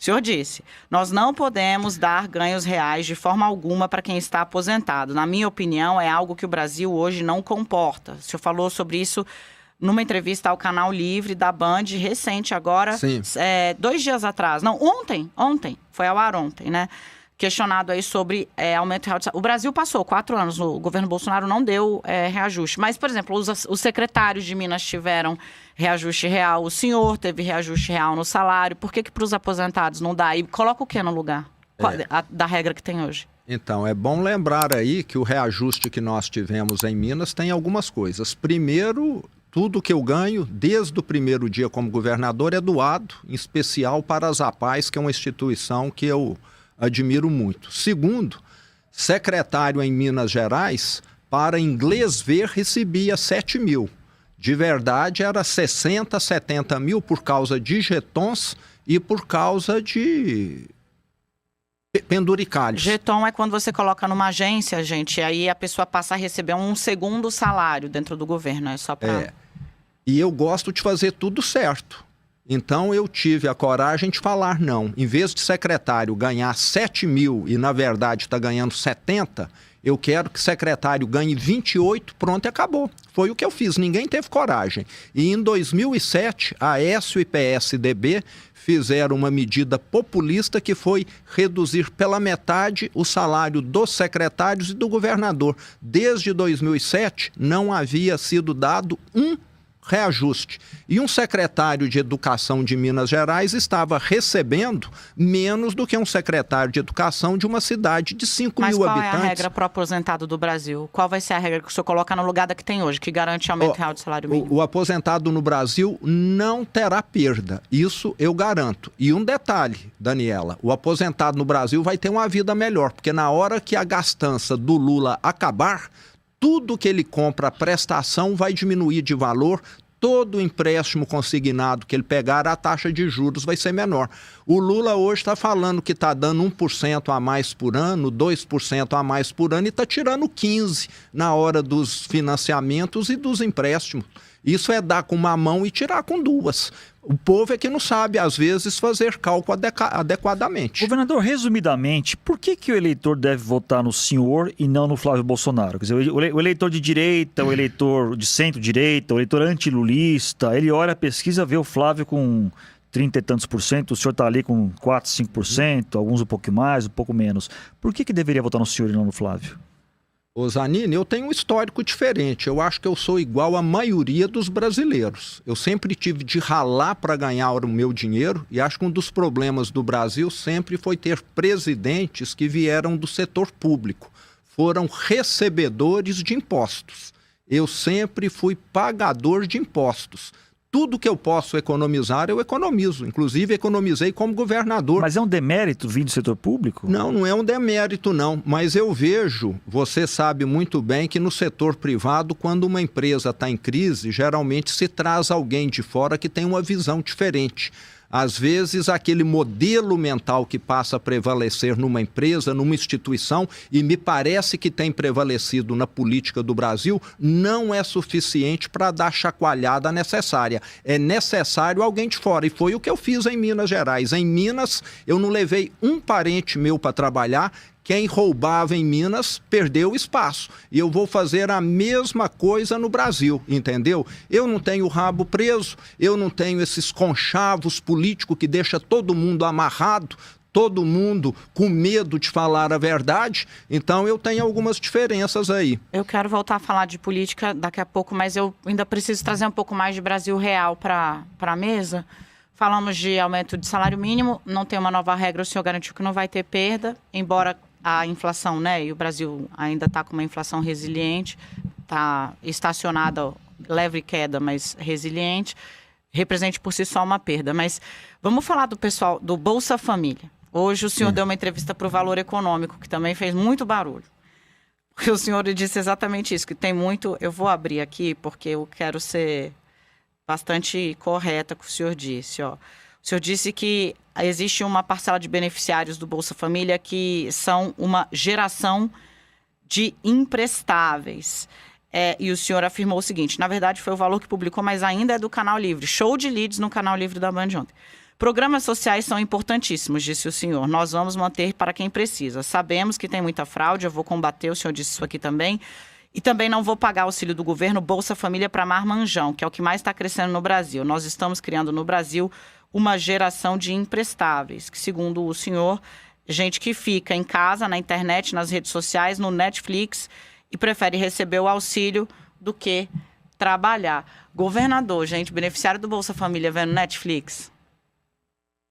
O senhor disse, nós não podemos dar ganhos reais de forma alguma para quem está aposentado. Na minha opinião, é algo que o Brasil hoje não comporta. O senhor falou sobre isso numa entrevista ao Canal Livre da Band, recente agora, 2 dias atrás. Não, ontem, foi ao ar ontem, né? Questionado aí sobre aumento real de salário. O Brasil passou 4 anos, o governo Bolsonaro não deu reajuste. Mas, por exemplo, os secretários de Minas tiveram reajuste real, o senhor teve reajuste real no salário. Por que para os aposentados não dá? E coloca o que no lugar da regra que tem hoje? Então, é bom lembrar aí que o reajuste que nós tivemos em Minas tem algumas coisas. Primeiro, tudo que eu ganho, desde o primeiro dia como governador, é doado, em especial para a Zapaz, que é uma instituição que eu admiro muito. Segundo, secretário em Minas Gerais, para inglês ver, recebia 7 mil. De verdade, era 60, 70 mil por causa de jetons e por causa de penduricalhos. Jeton é quando você coloca numa agência, gente, e aí a pessoa passa a receber um segundo salário dentro do governo, é só para... E eu gosto de fazer tudo certo. Então eu tive a coragem de falar não. Em vez de secretário ganhar 7 mil e na verdade está ganhando 70, eu quero que secretário ganhe 28, pronto e acabou. Foi o que eu fiz, ninguém teve coragem. E em 2007, a Aécio e PSDB fizeram uma medida populista que foi reduzir pela metade o salário dos secretários e do governador. Desde 2007 não havia sido dado um reajuste. E um secretário de Educação de Minas Gerais estava recebendo menos do que um secretário de Educação de uma cidade de 5 mil habitantes. Mas qual é a regra para o aposentado do Brasil? Qual vai ser a regra que o senhor coloca no lugar da que tem hoje, que garante aumento real de salário mínimo? O aposentado no Brasil não terá perda. Isso eu garanto. E um detalhe, Daniela, o aposentado no Brasil vai ter uma vida melhor, porque na hora que a gastança do Lula acabar, tudo que ele compra, a prestação vai diminuir de valor, todo empréstimo consignado que ele pegar, a taxa de juros vai ser menor. O Lula hoje está falando que está dando 1% a mais por ano, 2% a mais por ano e está tirando 15% na hora dos financiamentos e dos empréstimos. Isso é dar com uma mão e tirar com duas. O povo é que não sabe, às vezes, fazer cálculo adequadamente. Governador, resumidamente, por que o eleitor deve votar no senhor e não no Flávio Bolsonaro? Quer dizer, o eleitor de direita, o eleitor de centro-direita, o eleitor antilulista, ele olha a pesquisa, vê o Flávio com 30 e tantos por cento, o senhor está ali com 4, 5%, alguns um pouco mais, um pouco menos. Por que deveria votar no senhor e não no Flávio? Ô Zanini, eu tenho um histórico diferente. Eu acho que eu sou igual à maioria dos brasileiros. Eu sempre tive de ralar para ganhar o meu dinheiro e acho que um dos problemas do Brasil sempre foi ter presidentes que vieram do setor público. Foram recebedores de impostos. Eu sempre fui pagador de impostos. Tudo que eu posso economizar, eu economizo. Inclusive, economizei como governador. Mas é um demérito vir do setor público? Não, não é um demérito, não. Mas eu vejo, você sabe muito bem, que no setor privado, quando uma empresa está em crise, geralmente se traz alguém de fora que tem uma visão diferente. Às vezes, aquele modelo mental que passa a prevalecer numa empresa, numa instituição, e me parece que tem prevalecido na política do Brasil, não é suficiente para dar a chacoalhada necessária. É necessário alguém de fora. E foi o que eu fiz em Minas Gerais. Em Minas, eu não levei um parente meu para trabalhar. Quem roubava em Minas perdeu espaço. E eu vou fazer a mesma coisa no Brasil, entendeu? Eu não tenho rabo preso, eu não tenho esses conchavos políticos que deixa todo mundo amarrado, todo mundo com medo de falar a verdade. Então eu tenho algumas diferenças aí. Eu quero voltar a falar de política daqui a pouco, mas eu ainda preciso trazer um pouco mais de Brasil real para a mesa. Falamos de aumento de salário mínimo, não tem uma nova regra, o senhor garantiu que não vai ter perda, embora a inflação, né, e o Brasil ainda está com uma inflação resiliente, está estacionada, leve queda, mas resiliente, represente por si só uma perda. Mas vamos falar do pessoal do Bolsa Família. Hoje o senhor deu uma entrevista para o Valor Econômico, que também fez muito barulho. Porque o senhor disse exatamente isso, que tem muito... Eu vou abrir aqui, porque eu quero ser bastante correta com o que o senhor disse, ó. O senhor disse que existe uma parcela de beneficiários do Bolsa Família que são uma geração de imprestáveis. E o senhor afirmou o seguinte, na verdade foi o Valor que publicou, mas ainda é do Canal Livre. Show de leads no Canal Livre da Band ontem. Programas sociais são importantíssimos, disse o senhor. Nós vamos manter para quem precisa. Sabemos que tem muita fraude, eu vou combater, o senhor disse isso aqui também. E também não vou pagar auxílio do governo Bolsa Família para marmanjão, que é o que mais está crescendo no Brasil. Nós estamos criando no Brasil uma geração de imprestáveis, que segundo o senhor, gente que fica em casa, na internet, nas redes sociais, no Netflix e prefere receber o auxílio do que trabalhar. Governador, gente, beneficiário do Bolsa Família vendo Netflix?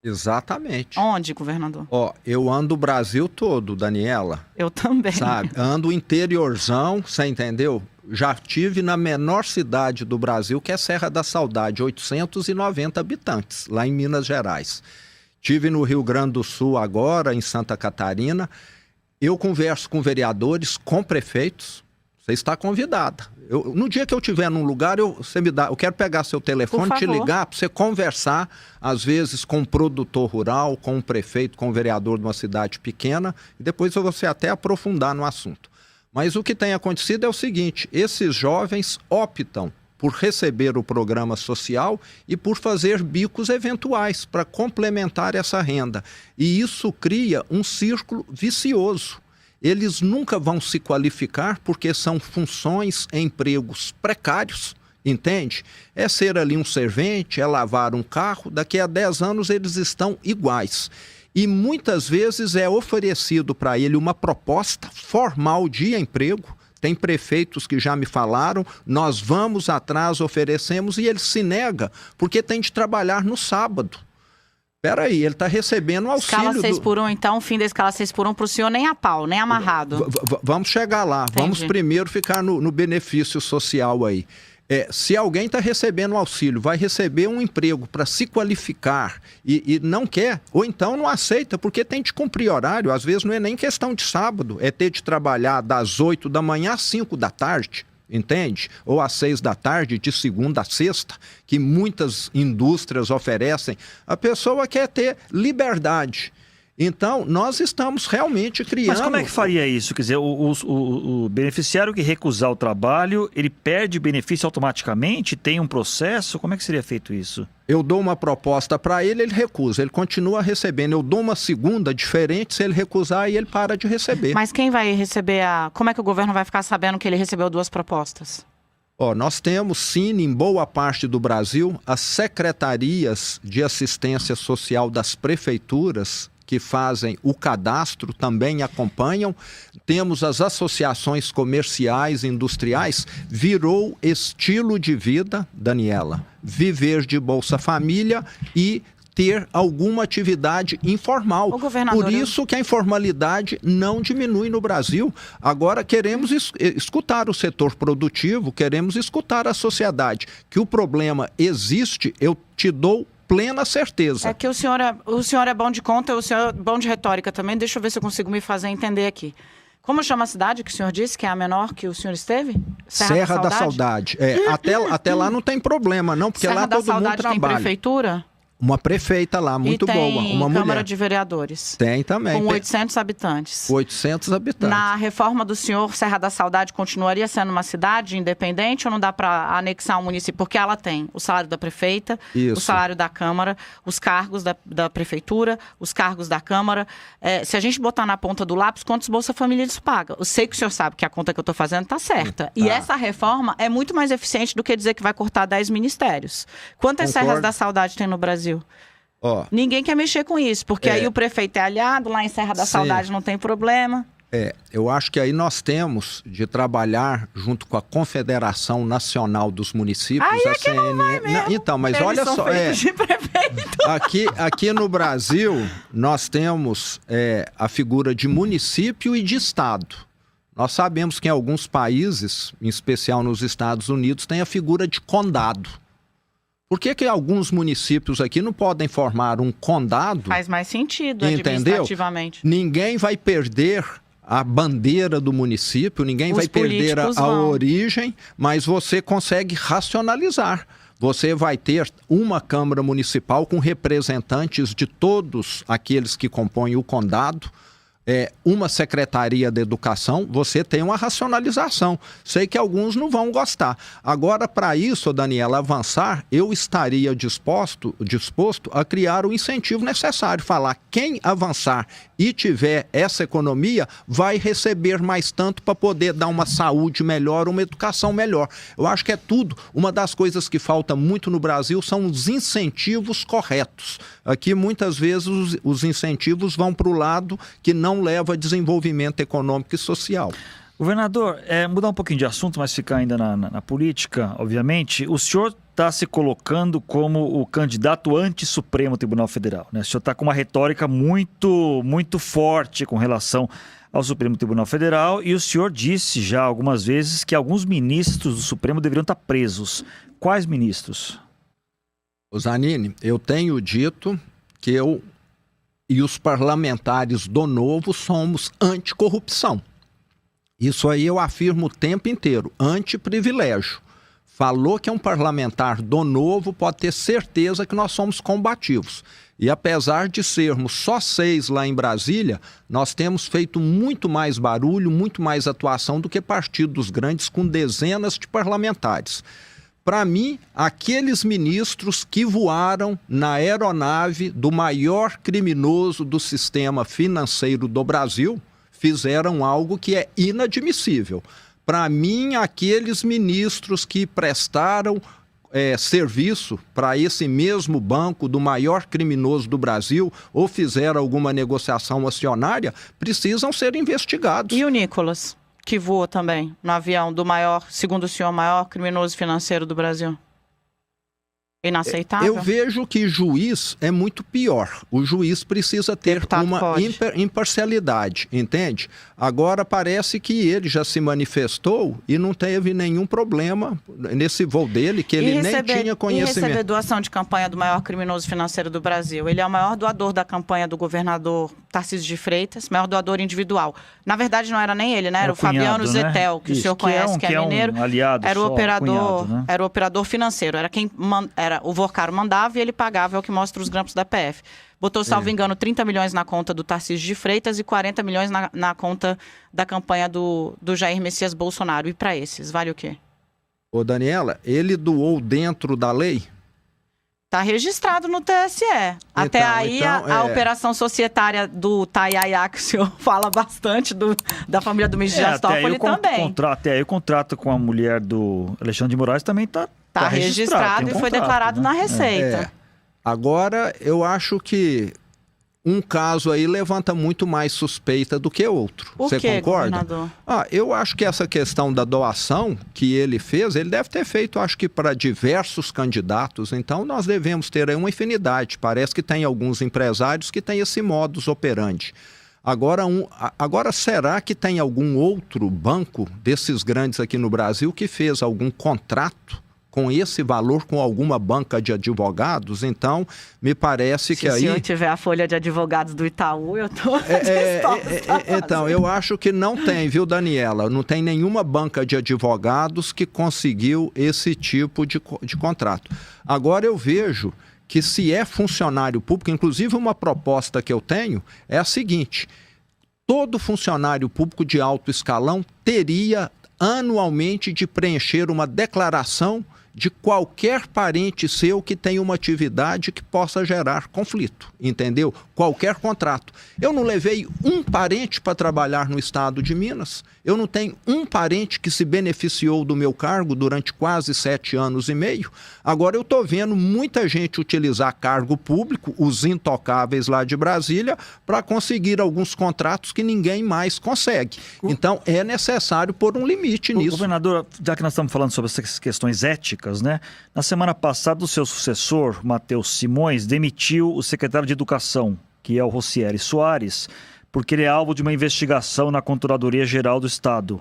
Exatamente. Onde, governador? Ó, eu ando o Brasil todo, Daniela. Eu também. Sabe? Ando interiorzão, você entendeu? Já tive na menor cidade do Brasil, que é Serra da Saudade, 890 habitantes, lá em Minas Gerais. Tive no Rio Grande do Sul agora, em Santa Catarina. Eu converso com vereadores, com prefeitos. Você está convidada. No dia que eu estiver num lugar, eu quero pegar seu telefone, te ligar para você conversar, às vezes com um produtor rural, com um prefeito, com um vereador de uma cidade pequena, e depois você até aprofundar no assunto. Mas o que tem acontecido é o seguinte, esses jovens optam por receber o programa social e por fazer bicos eventuais para complementar essa renda. E isso cria um círculo vicioso. Eles nunca vão se qualificar porque são funções, empregos precários, entende? É ser ali um servente, é lavar um carro, daqui a 10 anos eles estão iguais. E muitas vezes é oferecido para ele uma proposta formal de emprego. Tem prefeitos que já me falaram, nós vamos atrás, oferecemos, e ele se nega porque tem de trabalhar no sábado. Peraí, ele está recebendo auxílio... Escala 6 por 1, então, o fim da escala 6 por 1 para o senhor nem a pau, nem amarrado. Vamos chegar lá. Entendi. Vamos primeiro ficar no benefício social aí. Se alguém está recebendo auxílio, vai receber um emprego para se qualificar e não quer, ou então não aceita, porque tem de cumprir horário. Às vezes não é nem questão de sábado, é ter de trabalhar das 8 da manhã às 5 da tarde. Entende? Ou às 6 da tarde, de segunda a sexta, que muitas indústrias oferecem. A pessoa quer ter liberdade. Então, nós estamos realmente criando... Mas como é que faria isso? Quer dizer, o beneficiário que recusar o trabalho, ele perde benefício automaticamente? Tem um processo? Como é que seria feito isso? Eu dou uma proposta para ele, ele recusa. Ele continua recebendo. Eu dou uma segunda diferente, se ele recusar, aí ele para de receber. Mas quem vai receber Como é que o governo vai ficar sabendo que ele recebeu 2 propostas? Nós temos, sim, em boa parte do Brasil, as secretarias de assistência social das prefeituras que fazem o cadastro, também acompanham. Temos as associações comerciais, industriais. Virou estilo de vida, Daniela, viver de Bolsa Família e ter alguma atividade informal. Por isso que a informalidade não diminui no Brasil. Agora queremos escutar o setor produtivo, queremos escutar a sociedade. Que o problema existe, eu te dou plena certeza. É que o senhor é bom de conta, o senhor é bom de retórica também. Deixa eu ver se eu consigo me fazer entender aqui. Como chama a cidade que o senhor disse que é a menor que o senhor esteve? Serra da Saudade. Até lá não tem problema, não, porque Serra lá todo mundo trabalha. Tem prefeitura? Uma prefeita lá, muito boa, uma mulher. Câmara de Vereadores. Tem também. Com 800 habitantes. 800 habitantes. Na reforma do senhor, Serra da Saudade continuaria sendo uma cidade independente ou não dá para anexar um município? Porque ela tem o salário da prefeita, o salário da Câmara, os cargos da Prefeitura, os cargos da Câmara. Se a gente botar na ponta do lápis, quantos Bolsa Família eles pagam? Eu sei que o senhor sabe que a conta que eu estou fazendo está certa. Tá. E essa reforma é muito mais eficiente do que dizer que vai cortar 10 ministérios. Quantas Serras da Saudade tem no Brasil? Ninguém quer mexer com isso, porque aí o prefeito é aliado, lá em Serra da Saudade não tem problema. Eu acho que aí nós temos de trabalhar junto com a Confederação Nacional dos Municípios, a CNN. Então, mas eles olha só, aqui no Brasil nós temos a figura de município e de estado. Nós sabemos que em alguns países, em especial nos Estados Unidos, tem a figura de condado. Por que alguns municípios aqui não podem formar um condado? Faz mais sentido, administrativamente. Ninguém vai perder a bandeira do município, ninguém vai perder a origem, mas você consegue racionalizar. Você vai ter uma Câmara Municipal com representantes de todos aqueles que compõem o condado. uma secretaria de educação, você tem uma racionalização. Sei que alguns não vão gostar. Agora, para isso, Daniela, avançar, eu estaria disposto a criar o incentivo necessário. Falar, quem avançar e tiver essa economia, vai receber mais tanto para poder dar uma saúde melhor, uma educação melhor. Eu acho que é tudo. Uma das coisas que falta muito no Brasil são os incentivos corretos. Aqui, muitas vezes, os incentivos vão para o lado que não leva a desenvolvimento econômico e social. Governador, mudar um pouquinho de assunto, mas ficar ainda na política, obviamente. O senhor está se colocando como o candidato anti-Supremo Tribunal Federal, né? O senhor está com uma retórica muito, muito forte com relação ao Supremo Tribunal Federal e o senhor disse já algumas vezes que alguns ministros do Supremo deveriam estar presos. Quais ministros? Zanini, eu tenho dito que eu e os parlamentares do Novo somos anticorrupção. Isso aí eu afirmo o tempo inteiro, antiprivilégio. Falou que é um parlamentar do Novo, pode ter certeza que nós somos combativos. E apesar de sermos só 6 lá em Brasília, nós temos feito muito mais barulho, muito mais atuação do que partidos grandes com dezenas de parlamentares. Para mim, aqueles ministros que voaram na aeronave do maior criminoso do sistema financeiro do Brasil fizeram algo que é inadmissível. Para mim, aqueles ministros que prestaram serviço para esse mesmo banco do maior criminoso do Brasil ou fizeram alguma negociação acionária precisam ser investigados. E o Nicolas, que voa também no avião do maior, segundo o senhor, maior criminoso financeiro do Brasil? Inaceitável? Eu vejo que juiz é muito pior. O juiz precisa ter uma imparcialidade, entende? Agora parece que ele já se manifestou e não teve nenhum problema nesse voo dele, que ele nem tinha conhecimento. E receber doação de campanha do maior criminoso financeiro do Brasil? Ele é o maior doador da campanha do governador Tarcísio de Freitas, maior doador individual. Na verdade, não era nem ele, né? Era o Fabiano Zettel, que o senhor conhece, que é mineiro. Era o operador, era o operador financeiro. Era quem o Vorcaro mandava e ele pagava, é o que mostra os grampos da PF. Botou, salvo engano, 30 milhões na conta do Tarcísio de Freitas e 40 milhões na conta da campanha do Jair Messias Bolsonaro. E para esses, vale o quê? Ô, Daniela, ele doou dentro da lei? Está registrado no TSE. Até aí, a operação societária do Tayaya, que o senhor fala bastante, da família do ministro de Astófoli também. Até aí o contrato com a mulher do Alexandre de Moraes também está registrado e foi declarado na Receita. Agora, eu acho que um caso aí levanta muito mais suspeita do que outro. Você concorda? Governador? Eu acho que essa questão da doação que ele fez, ele deve ter feito, acho que para diversos candidatos. Então, nós devemos ter aí uma infinidade. Parece que tem alguns empresários que têm esse modus operandi. Agora, será que tem algum outro banco desses grandes aqui no Brasil que fez algum contrato com esse valor com alguma banca de advogados? Então, me parece que aí... Se eu tiver a folha de advogados do Itaú, eu tô Então, eu acho que não tem, viu, Daniela? Não tem nenhuma banca de advogados que conseguiu esse tipo de contrato. Agora, eu vejo que se é funcionário público, inclusive uma proposta que eu tenho é a seguinte: todo funcionário público de alto escalão teria anualmente de preencher uma declaração de qualquer parente seu que tenha uma atividade que possa gerar conflito, entendeu? Qualquer contrato. Eu não levei um parente para trabalhar no estado de Minas, eu não tenho um parente que se beneficiou do meu cargo durante quase 7 anos e meio. Agora eu estou vendo muita gente utilizar cargo público, os intocáveis lá de Brasília, para conseguir alguns contratos que ninguém mais consegue. Então é necessário pôr um limite nisso. Governador, já que nós estamos falando sobre essas questões éticas, né? Na semana passada, o seu sucessor, Matheus Simões, demitiu o secretário de Educação, que é o Rocieli Soares, porque ele é alvo de uma investigação na Controladoria Geral do Estado.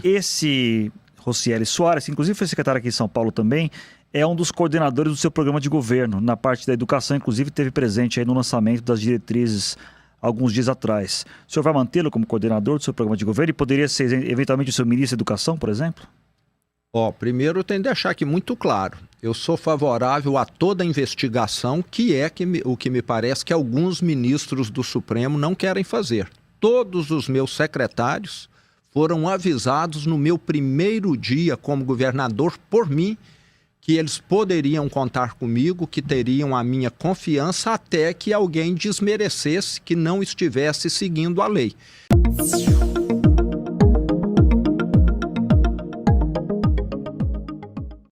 Esse Rocieli Soares, que inclusive foi secretário aqui em São Paulo também, é um dos coordenadores do seu programa de governo, na parte da educação, inclusive teve presente aí no lançamento das diretrizes alguns dias atrás. O senhor vai mantê-lo como coordenador do seu programa de governo e poderia ser eventualmente o seu ministro da Educação, por exemplo? Primeiro eu tenho que deixar aqui muito claro, Eu sou favorável a toda investigação, o que me parece que alguns ministros do Supremo não querem fazer. Todos os meus secretários foram avisados no meu primeiro dia como governador por mim que eles poderiam contar comigo, que teriam a minha confiança até que alguém desmerecesse, que não estivesse seguindo a lei.